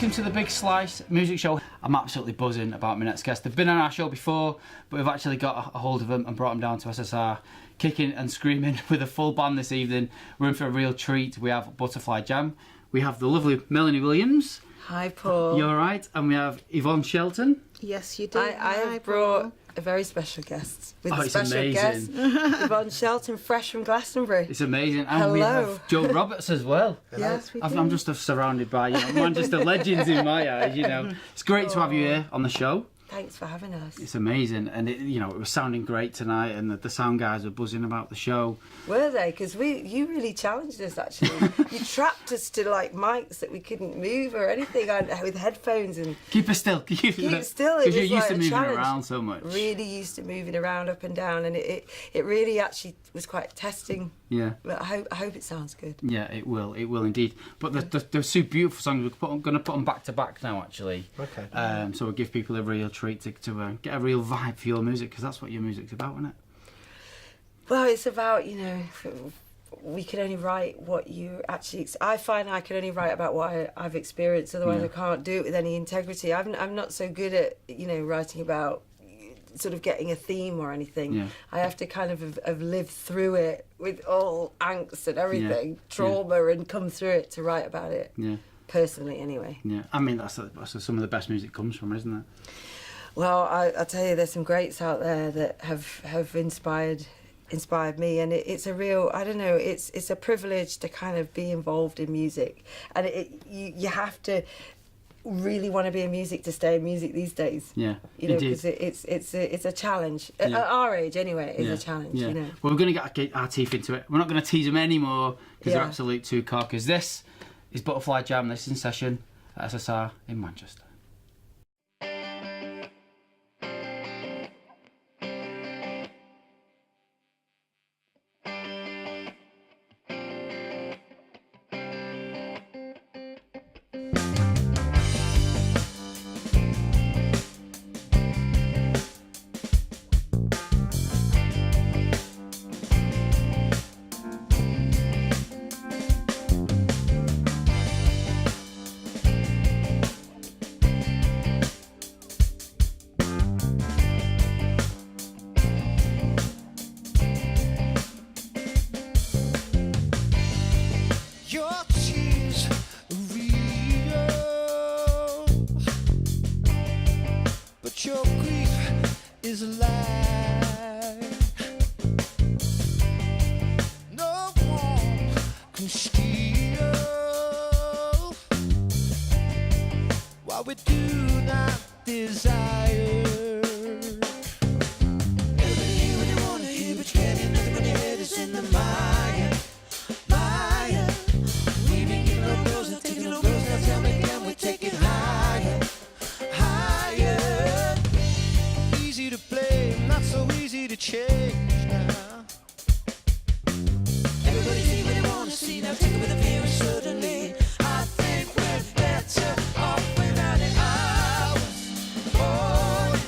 Welcome to the Big Slice Music Show. I'm absolutely buzzing about my next guest. They've been on our show before, but we've actually got a hold of them and brought them down to SSR, kicking and screaming with a full band this evening. We're in for a real treat. We have Butterfly Jam. We have the lovely Melanie Williams. Hi, Paul. You're right. And we have Yvonne Shelton. Yes, you do. I have brought a very special guest. With a it's special amazing. guest, Yvonne Shelton, fresh from Glastonbury. It's amazing. And we have Joe Roberts as well. Yes, we do. I'm just surrounded by Manchester legends in my eyes. It's great to have you here on the show. Thanks for having us. It's amazing, and it was sounding great tonight, and the sound guys were buzzing about the show. Were they? Because you really challenged us, actually. You trapped us to like mics that we couldn't move or anything with headphones and keep it still. Keep it still. Because you're used like to moving challenge. around so much. Really used to moving around up and down, and it really actually was quite testing. Yeah. But I hope it sounds good. Yeah, it will indeed. But they're two beautiful songs. We're going to put them back to back now, actually. Okay. So we'll give people a real treat to get a real vibe for your music, because that's what your music's about, isn't it? Well, it's about, we can only write what you actually... I find I can only write about what I've experienced, otherwise I can't do it with any integrity. I'm not so good at, writing about sort of getting a theme or anything. Yeah. I have to kind of have lived through it with all angst and everything, trauma, and come through it to write about it. Yeah. Personally, anyway. Yeah, I mean, that's some of the best music comes from, isn't it? Well, I'll tell you, there's some greats out there that have inspired me, and it's a real, I don't know, it's a privilege to kind of be involved in music, and you have to really want to be in music to stay in music these days. Yeah, because it's a challenge at our age anyway. It's a challenge. Yeah. Well, we're going to get our teeth into it. We're not going to tease them anymore because they're absolute two cockers. This is Butterfly Jam. This is in session at SSR in Manchester. Your grief is a lie. No one can steal what we do not desire. Everybody hear what they wanna hear, but you can't hear nothing when your head is in the mire. Mire. We've been giving up girls and taking up girls. Now tell me, can we take it higher? Higher. Easy to play, not so easy to change now. Everybody see what they wanna see, now take it with a fear, and suddenly I think we're better off without it. I was born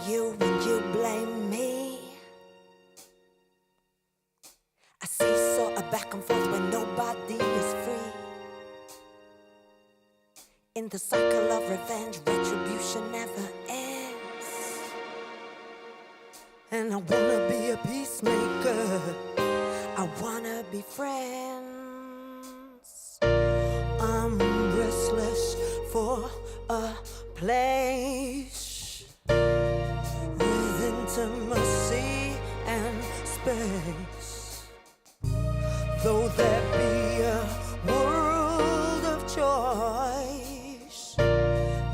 you and you blame me. I seesaw a back and forth when nobody is free. In the cycle of revenge, retribution never ends. And I wanna be a peacemaker, I wanna be friends. I'm restless for a place with intimacy and space. Though there be a world of choice,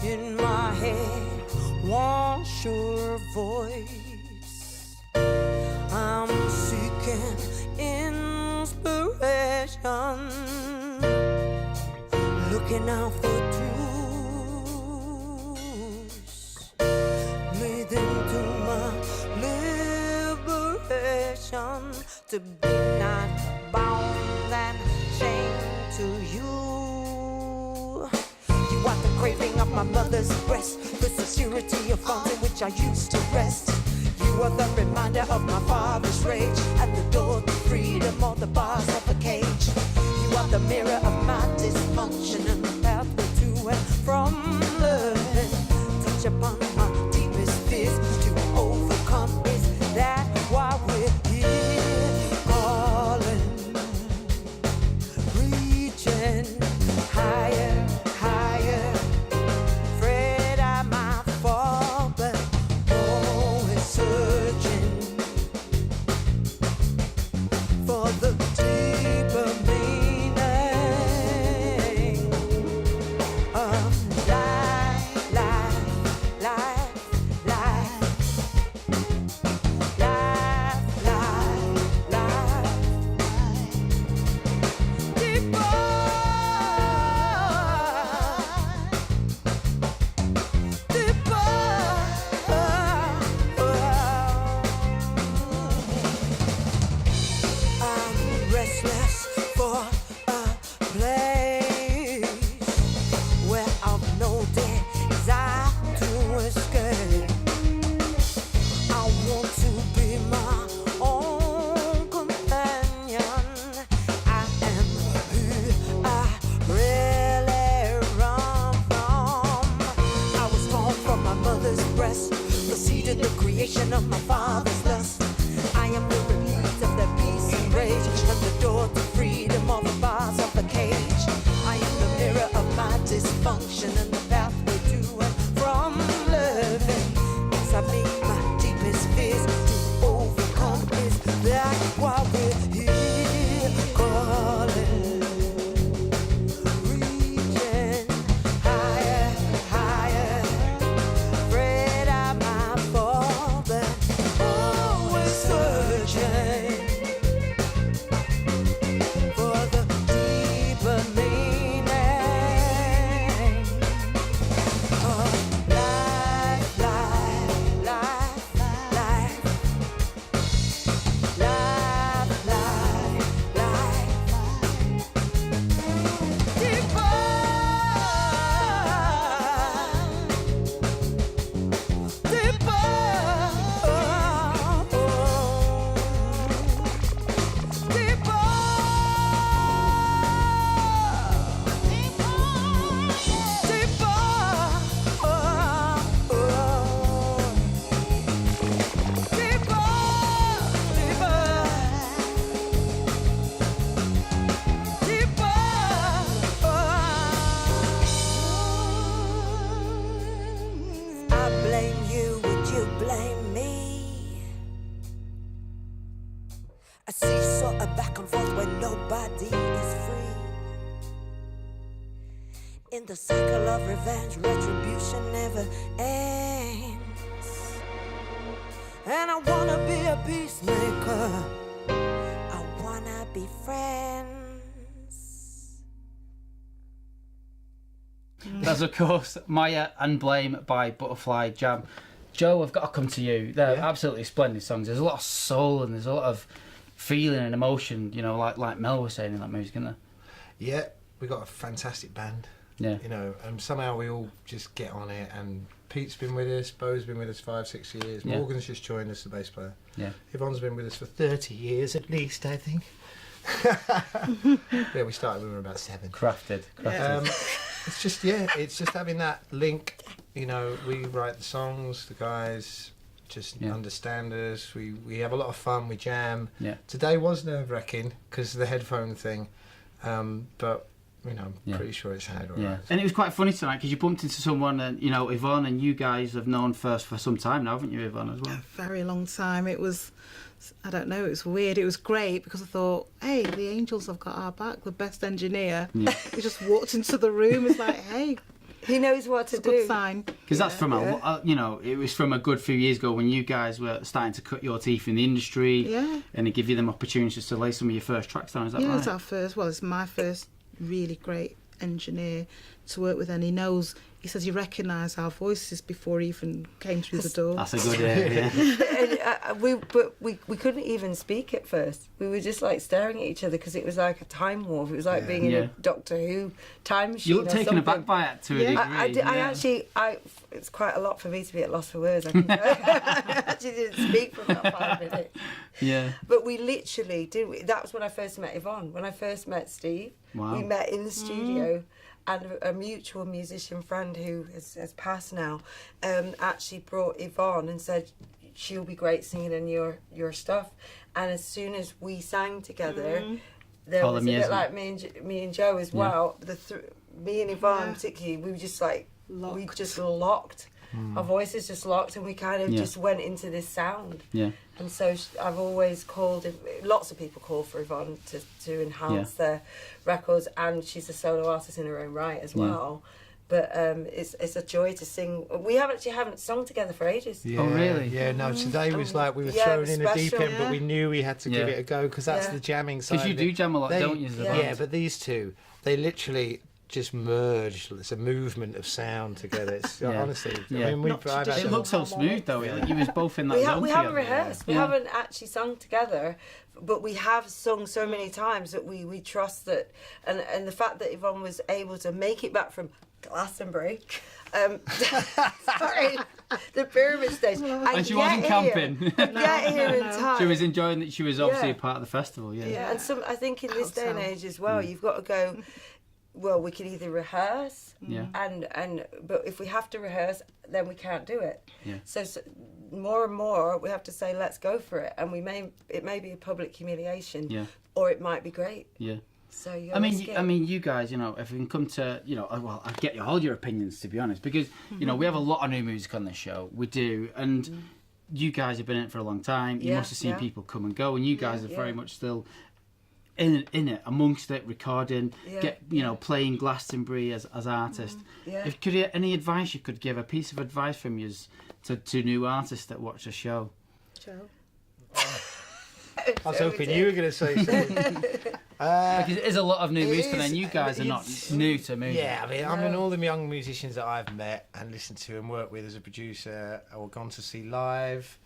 in my head, one sure voice. I'm seeking inspiration, looking out for truths, leading to my liberation, to be not bound and chained to you. You are the craving of my mother's breast, the sincerity of arms in which I used to rest. You are the reminder of my father's rage, at the door to freedom or the bars of a cage. You are the mirror of my dysfunction and the pathway to and from learning. Touch upon my deepest fears to overcome. Is that why we're here? Calling, reaching higher, higher. Afraid I might fall, but always searching for the deeper meaning of life, life, life, life, life, life, life, deeper, deeper. I'm restless for a place where I've no desire to escape. I want to be my own companion. I am who I really run from. I was torn from my mother's breast, the seed of the creation of my father's lust. I am the release of the peace and rage, and the door to freedom of the bars of the cage. I am the mirror of my dysfunction and the pathway to and from living. Inside me, my deepest fears to overcome. Is that why we're here? Calling, reaching higher, higher. Afraid I might fall, but always searching for the deeper meaning of life, life, life, life, life, life, life, deeper, deeper, I blame you and you blame me. I seesaw a back and forth when nobody is free. In the cycle of revenge, retribution never ends. And I wanna be a peacemaker, I wanna be friends. That's, of course, Maya and Blame by Butterfly Jam. Joe, I've got to come to you. They're absolutely splendid songs. There's a lot of soul and there's a lot of feeling and emotion, you know, like Mel was saying in that music, isn't there? Yeah, we got a fantastic band. Yeah. You know, and somehow we all just get on it. And Pete's been with us, Bo's been with us 5-6 years, Yeah. Morgan's just joined us, the bass player. Yeah. Yvonne's been with us for 30 years at least, I think. Yeah, we started when we were about 7. Crafted. It's just having that link. You know, we write the songs, the guys just understand us. We have a lot of fun, we jam. Yeah. Today was nerve-wracking because of the headphone thing, but you know, I'm pretty sure it's had all right. And it was quite funny tonight because you bumped into someone, and you know, Yvonne and you guys have known first for some time now, haven't you, Yvonne, as well? A very long time. It was, I don't know, it was weird. It was great because I thought, hey, the Angels have got our back. The best engineer. Yeah. He just walked into the room. It's like, hey, He knows what to it's a do. good sign. Because that's from you know, it was from a good few years ago when you guys were starting to cut your teeth in the industry. Yeah. And it give you them opportunities to lay some of your first tracks down. Is that Yeah, right? it's our first. Well, it's my first really great engineer to work with, and he knows. He says he recognised our voices before he even came through the door. That's a good idea. And, we couldn't even speak at first. We were just like staring at each other because it was like a time warp. It was like being in a Doctor Who time machine. You look or taken something. aback by it to a degree. I actually, it's quite a lot for me to be at loss for words. I actually didn't speak for about 5 minutes. Yeah. But we literally did. That was when I first met Yvonne. When I first met Steve, we met in the studio. And a mutual musician friend who has passed now actually brought Yvonne and said she'll be great singing in your stuff. And as soon as we sang together, there was a bit like me and Joe as well. Me and Yvonne particularly, we were just like we just locked. Our voices just locked, and we kind of just went into this sound. Yeah. And so I've always called, lots of people call for Yvonne to enhance their records, and she's a solo artist in her own right as well. But it's a joy to sing. We haven't sung together for ages. Yeah, Oh, really? Yeah, no, today was like we were Yeah, it thrown was in the deep special, end, but we knew we had to give it a go because that's the jamming side. Because you of do it. jam a lot, don't you? as a band? Yeah, but these two, they literally just merged. It's a movement of sound together. It's honestly, I mean, It looks so smooth though. Like you was both in that zone we together. haven't rehearsed. We haven't actually sung together, but we have sung so many times that we trust that, and the fact that Yvonne was able to make it back from Glastonbury, sorry, the pyramid stage, And she wasn't camping. Get here in time. She was enjoying that. She was obviously a part of the festival. Yeah. Yeah, and I think in this day and age as well, you've got to go. Well, we can either rehearse, but if we have to rehearse, then we can't do it. Yeah. So more and more, we have to say, let's go for it, and it may be a public humiliation, or it might be great. Yeah. So I mean, you guys, you know, if we can come to, you know, well, I get all your opinions to be honest, because you know we have a lot of new music on this show, we do, and you guys have been in it for a long time. You must have seen people come and go, and you guys are very much still in it, amongst it, recording, playing Glastonbury as artists. If could you, any advice you could give, a piece of advice from you to new artists that watch the show? Joe. I was hoping you were going to say something. Because it is a lot of new music, and then you guys are not new to music. Yeah, I mean, all the young musicians that I've met and listened to and worked with as a producer or gone to see live,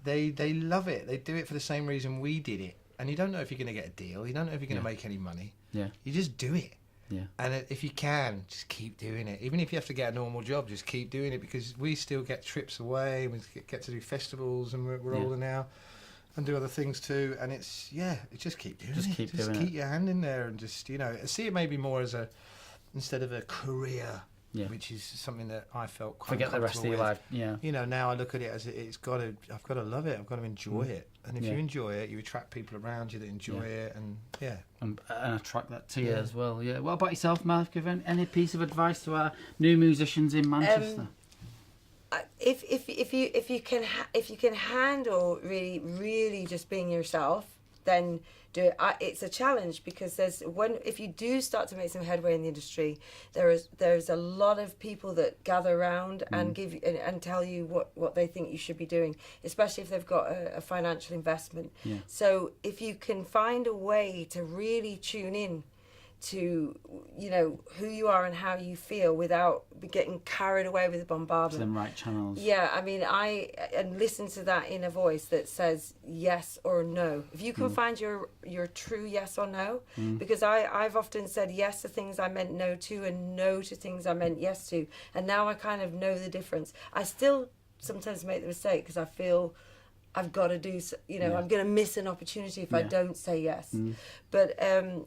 they love it. They do it for the same reason we did it. And you don't know if you're going to get a deal. You don't know if you're going to make any money. Yeah. You just do it. Yeah. And if you can, just keep doing it. Even if you have to get a normal job, just keep doing it, because we still get trips away. We get to do festivals, and we're older now, and do other things too. And it's just keep doing it. Just keep your hand in there, and just see it maybe more as instead of a career. Yeah. Which is something that I felt quite forget the rest of your life. Yeah. Now I look at it as I've got to love it. I've got to enjoy it. And if you enjoy it, you attract people around you that enjoy it, and attract that to you as well. Yeah. What about yourself, Mark? Give any piece of advice to our new musicians in Manchester? If you can handle really just being yourself, then do it. It's a challenge, because if you do start to make some headway in the industry, there's a lot of people that gather around and give you, and tell you what they think you should be doing, especially if they've got a financial investment. So if you can find a way to really tune in to, you know, who you are and how you feel without getting carried away with the bombardment. Them right channels. Yeah, I mean, and listen to that inner voice that says yes or no. If you can find your true yes or no, because I've often said yes to things I meant no to and no to things I meant yes to, and now I kind of know the difference. I still sometimes make the mistake because I feel I've got to do, you know, I'm going to miss an opportunity if I don't say yes. But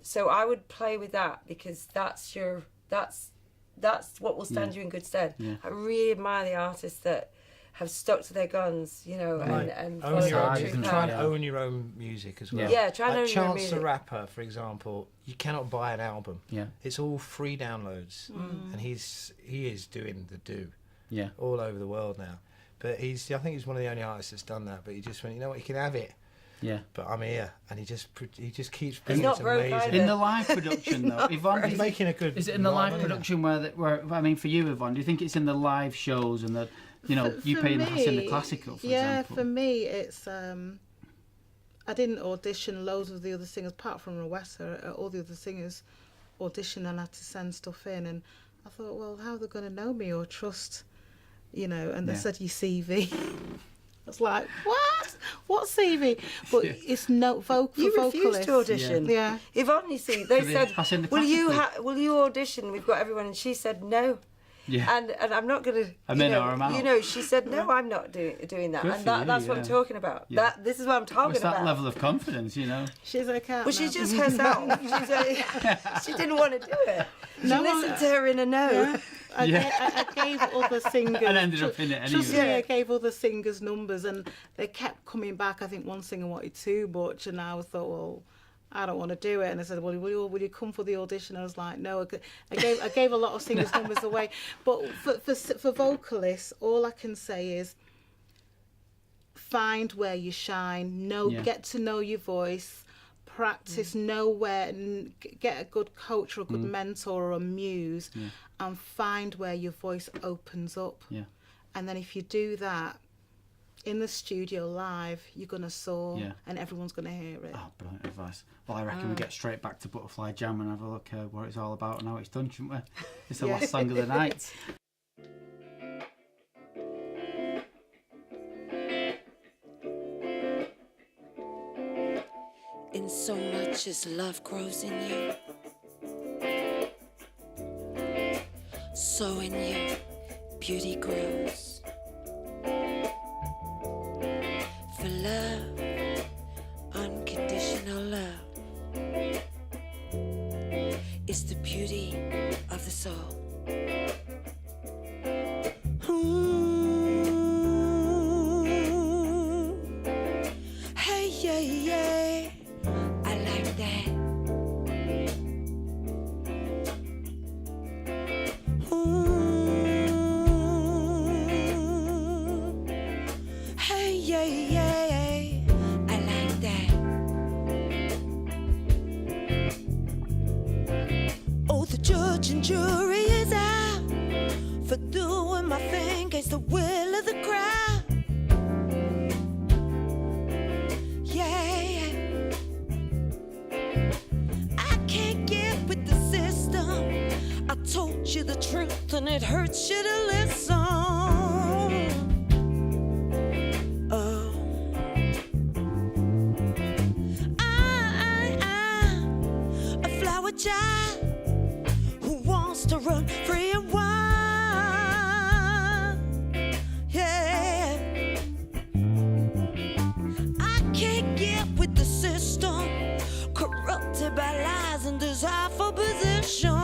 so I would play with that, because that's what will stand you in good stead. I really admire the artists that have stuck to their guns, you know, and own your own, true try and path. own your own music as well. Yeah, try and own your own Chance music. the Rapper, for example, you cannot buy an album. Yeah. It's all free downloads, and he is doing the do all over the world now. But I think he's one of the only artists that's done that. But he just went, you know what, you can have it. Yeah. But I'm here, and he just keeps He's bringing not it broke amazing. either. In the live production, though, Yvonne, He's making a good. is it in the live lot of money now. production where I mean, for you, Yvonne, do you think it's in the live shows and the, you know, you For playing the me, in the classical, for yeah, example? for me, it's I didn't audition loads of the other singers, apart from Rowetta. All the other singers auditioned and had to send stuff in, and I thought, well, how are they going to know me or trust, you know? And they said your CV. I was like, what CV? But it's no vocalist. You refused to audition. Yeah. Yvonne, you see, they For the said, Pass in the will you audition? We've got everyone. And she said no. Yeah. And I'm not going to. I'm in or I'm out. You know, she said no. I'm not doing that. Good And for you, that's what I'm yeah. talking about. Yeah. This is what I'm talking What's that about. level of confidence, you know? She's a cat. Well, she's just herself. She didn't want to do it. She No, listened to her in a no. Yeah. I gave other singers. And ended up in it anyway. Trust me, I gave other singers numbers, and they kept coming back. I think one singer wanted too much, and I thought, well, I don't want to do it. And I said, well, will you come for the audition? I was like, no. I gave a lot of singers numbers away. But for vocalists, all I can say is find where you shine. Get to know your voice. Practice, know where, get a good coach or a good mentor or a muse, and find where your voice opens up. Yeah. And then if you do that in the studio live, you're going to soar, and everyone's going to hear it. Oh, brilliant advice. Well, I reckon we get straight back to Butterfly Jam and have a look what it's all about and how it's done, shouldn't we? It's the last song of the night. In so much as love grows in you, so in you beauty grows. For love, unconditional love, is the beauty of the soul. Hey, yeah, yeah. I like that. Hey, yeah, yeah. I like that. Oh, the judge and jury is out for doing my thing against the will of the crowd. Told you the truth and it hurts you to listen. Oh, I'm a flower child who wants to run free and wild. Yeah, I can't get with the system, corrupted by lies and desire for position.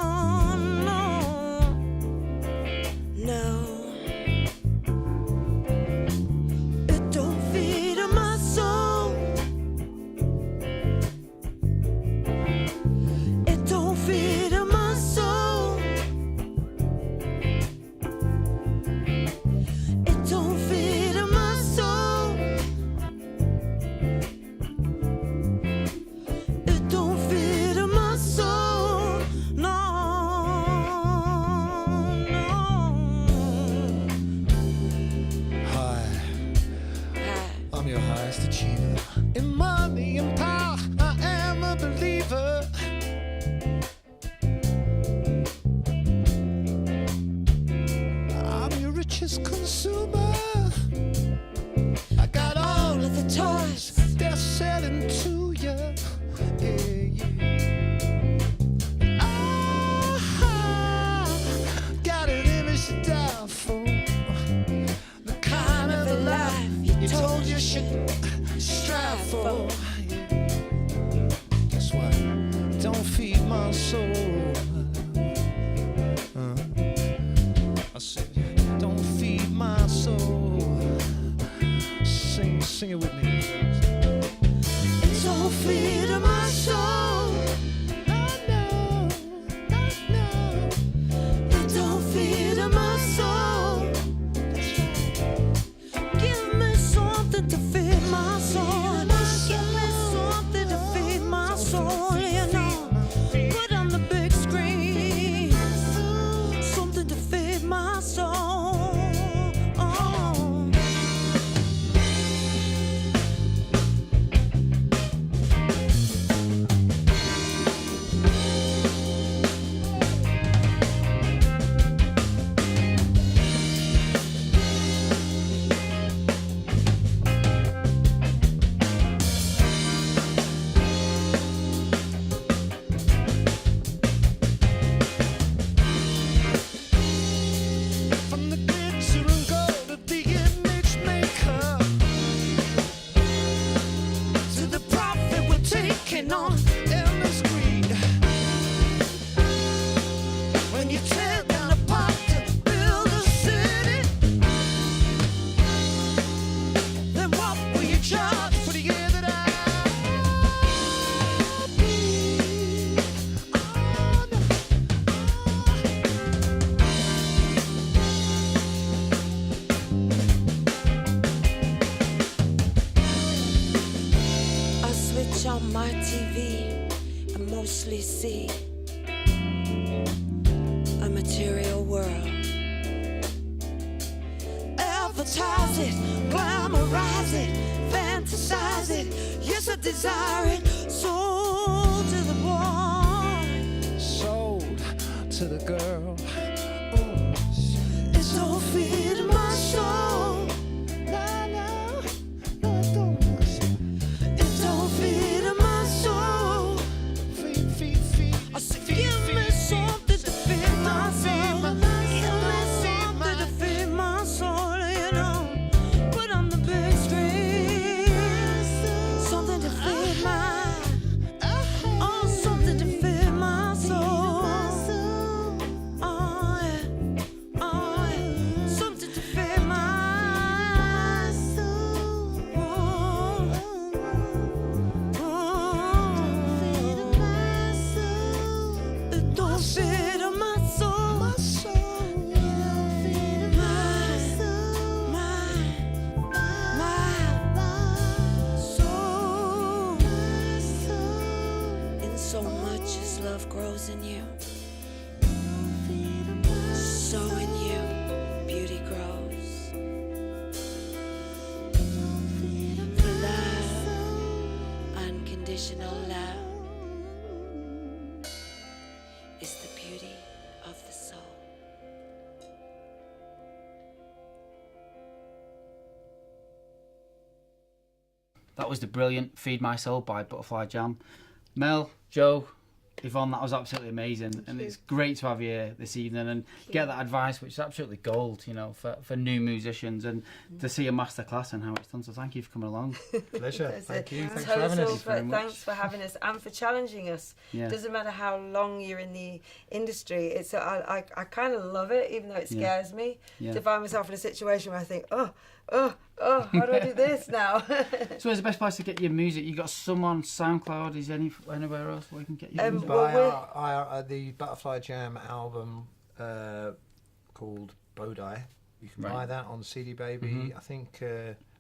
vicious consumer. I got all of the toys they're selling to you. Got an image to die for. The kind of a life you told you should strive for. Guess what? Don't feed my soul. I said, don't feed my soul. Sing it with me. Don't feed my soul. No. Don't feed my soul. Give me something to feed my soul. Give me something to feed my soul. You know, put on the big screen. Something to feed my soul. From the glitter and gold of the image maker to the profit we're taking on endless greed. When you tear down a park to build a city, then what will you charge for the air that I breathe? Oh, no. I switch on my TV and mostly see a material world. Advertise it, glamorize it, fantasize it. Yes, I desire it. Sold to the boy. Sold to the girl. It's all feed my soul. No, it don't. It's all feed my soul. Feed. I said, give me something to feed my soul. Give me something to feed my soul. You know, put on the big screen. Something to feed my, oh, something to feed my soul. Oh yeah, something to feed my soul. It don't feed my soul. My soul. In so much as love grows in you, so in you beauty grows. Love, unconditional love, is the beauty of the soul. That was the brilliant Feed My Soul by Butterfly Jam. Mel, Joe, Yvonne, that was absolutely amazing. And it's great to have you here this evening and get that advice, which is absolutely gold, you know, for new musicians, and to see a masterclass and how it's done. So thank you for coming along. Pleasure. That's Thank it. you. Thanks for having us. very much. Thanks for having us and for challenging us. Yeah. Doesn't matter how long you're in the industry. It's I kind of love it, even though it scares me Yeah. to find myself in a situation where I think, how do I do this now? So where's the best place to get your music? You got some on SoundCloud? Is anywhere else where we can get your music? Buy Well, the Butterfly Jam album called Bodai. You can buy that on CD Baby. I think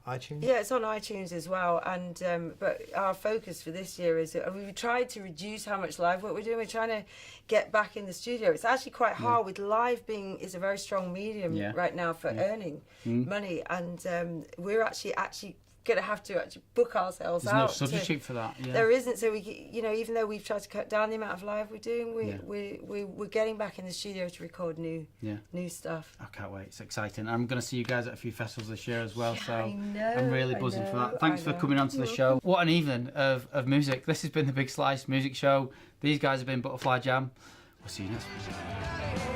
iTunes. Yeah, it's on iTunes as well. And but our focus for this year is we've tried to reduce how much live work we're doing. We're trying to get back in the studio. It's actually quite hard with live being is a very strong medium right now for earning money. And we're actually going to have to actually book ourselves There's no out. substitute for that. Yeah. There isn't. So we, you know, even though we've tried to cut down the amount of live we're doing, we're getting back in the studio to record new stuff. I can't wait. It's exciting. I'm going to see you guys at a few festivals this year as well. So I know, I'm really buzzing for that. Thanks for coming on to the show. What an evening of music. This has been the Big Slice Music Show. These guys have been Butterfly Jam. We'll see you next week.